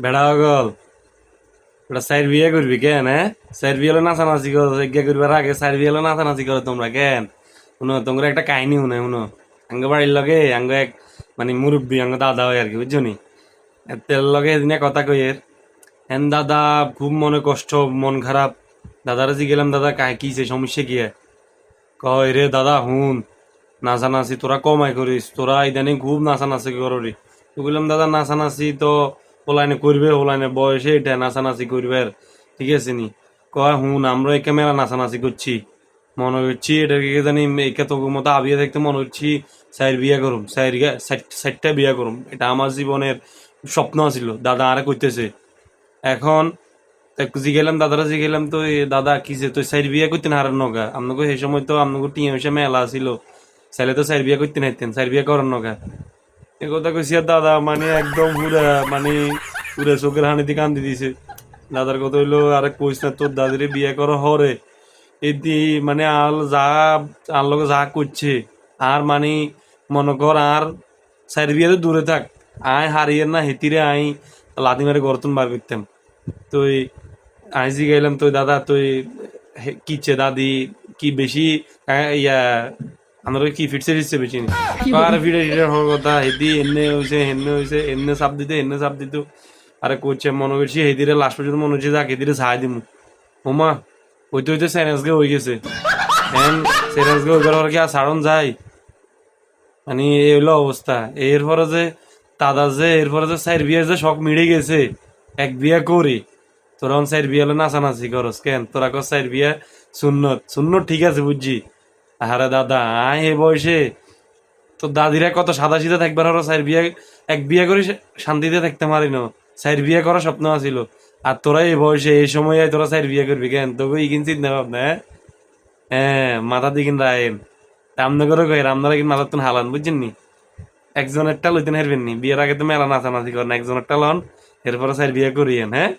বেড়া গল ওটা সাইড বিয়ে করবি কেন? হ্যাঁ, সাইড বিয়ে হলো নাচানাচি করো, যজ্ঞ করবার আগে সাইড বিয়ে হলো নাচানাচি করো তোমরা কেন? শুনো, তোমরা একটা কাহিনী শুনে শুনো। আঙ্গ বাড়ির লগে আঙ্গ এক মানে মুরব্বী আঙ্গ দাদা হয় আর কি, বুঝছো নি? তেল লগে এদিনে কথা কইয়ের হেন দাদা খুব মনে কষ্ট, মন খারাপ। দাদারে জিগেলাম, দাদা কায় কিছে, সমস্যা কি? কয় রে দাদা হুন, নাচানাচি তোরা কমাই করিস, তোরা ইদানিং খুব নাচানাচি করবি। তো বললাম দাদা নাচানাচি তো ওলাইনে করবে, ওলাইনে বয়সে এটা নাচানাচি করবে, ঠিক আছে নি? কয় হুন, আমরা একে মেলা নাচানাচি করছি, মনে করছি এটাকে জানি একে তো মতো আবিয়ে দেখতে মনে করছি সাইড বিয়ে করুম, সাইডটা বিয়ে করুম, এটা আমার জীবনের স্বপ্ন ছিল। দাদা আরে কইতেছে এখন। জিগেলাম দাদারা, জিগেলাম তো দাদা কিসে তো সাইড বিয়ে করতেন হারার নগা আপনাকে সেই সময় তো আপনাকে টিয়া পয়সা মেলা ছিল, চাইলে তো সাইড বিয়ে করতে নাইতেন, সাইড বিয়ে করার নগা। এ কথা কইছি আর দাদা মানে একদম পুরা মানে পুরা চোখের হানিতে কান্দি দিছে। দাদার কথা হইলো আরে কইস না, তোর দাদিরে বিয়ে করা হরে এদি মানে আল যা আর লগে যা করছে আর মানে মনে কর আর সাইড বিয়ে তো দূরে থাক, আয় হারিয়ে না হেতিরে আই লাথি মারে গর্তন বার করতাম। তুই আইজি গেলাম তুই দাদা তুই কিচ্ছে দাদি কি বেশি ইয়া আমরা কি ফিটছে ফিটছে বেশি নি? আর ফিটে ফিটে হওয়ার কথা, হেদি এমনি হয়েছে হেমনে হয়েছে, এমনি চাপ দিতে এমনি চাপ দিত। আরে করছে মনে করছি হেদিরে লাস্ট পর্যন্ত মনে হচ্ছে যাক হেদিরে ছাই দিমু। ওমা হইতে হইতে স্যারেন্সকে হয়ে গেছে। হ্যান স্যারেন্সকে হয়ে গেল কি আর সারণ যায়? মানে এই হলো অবস্থা। এরপরে যে দাদা যে এরপরে যে স্যার বিয়ে যে শখ মিড়ে গেছে এক বিয়ে করি, তোরা সাইড বিয়ে হলে নাচানাচি করস কেন? তোরা কর সাইড বিয়ে সুন্নত, সুন্নত ঠিক আছে বুঝছি। আরে দাদা আয় এ বয়সে তো দাদিরা কত সাদা সিধা থাকবার হলো, সাইড বিয়ে এক বিয়ে করে শান্তিতে থাকতে পারি না, সাইড বিয়ে করার স্বপ্ন আছিল। আর তোরা এই বয়সে এই সময় তোরা সাইড বিয়ে করবি কেন? তোকে ইকিন চিন্তা ভাবনা, হ্যাঁ? হ্যাঁ, মাথা দিকিন রায়েন রামনা করে কই আপনারা কিন্তু মাথার তুন হালান, বুঝছেন নি? একজনেরটা লইতেন হারবেন নি, বিয়ের আগে তো মেলা নাচানাচি করেন, একজনেরটা লন এরপরে সাইড বিয়ে করিয়েন, হ্যাঁ?